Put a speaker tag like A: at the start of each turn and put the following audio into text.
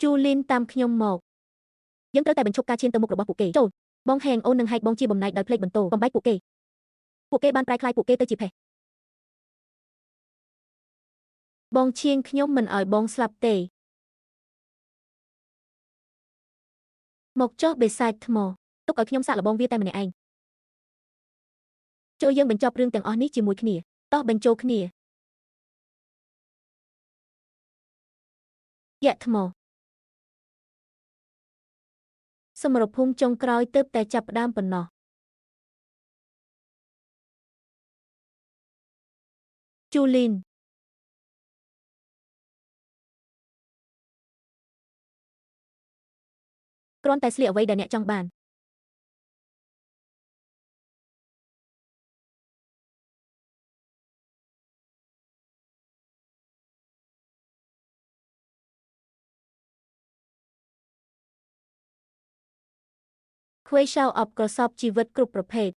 A: Julin តាមខ្ញុំមកយើងត្រូវតែបញ្ឈប់ការឈានទៅមុខរបស់ពួកគេចូលបងហេងអូននឹងហែកបងជាបំណែកដោយភ្លេចបន្ទោបំបែកពួកគេបានប្រែក្លាយពួកគេទៅជាផេះបងឈៀងខ្ញុំមិនឲ្យបងស្លាប់ទេមកចុះបេសាចថ្មទុកឲ្យខ្ញុំសាក់លបងវាតែម្នាក់ឯងចូលយើងបញ្ចប់រឿងទាំងអស់នេះជាមួយគ្នាតោះបញ្ចូលគ្នាយៈថ្មសមរភូមិចុងក្រោយទើបតែចាប់ផ្ដើមប៉ុណ្ណោះជូលីនគ្រាន់តែស្លៀកអ្វីដែលអ្នកចង់បានខ្វេ Shout អបក្រសពជីវិតគ្រប់ប្រភេទ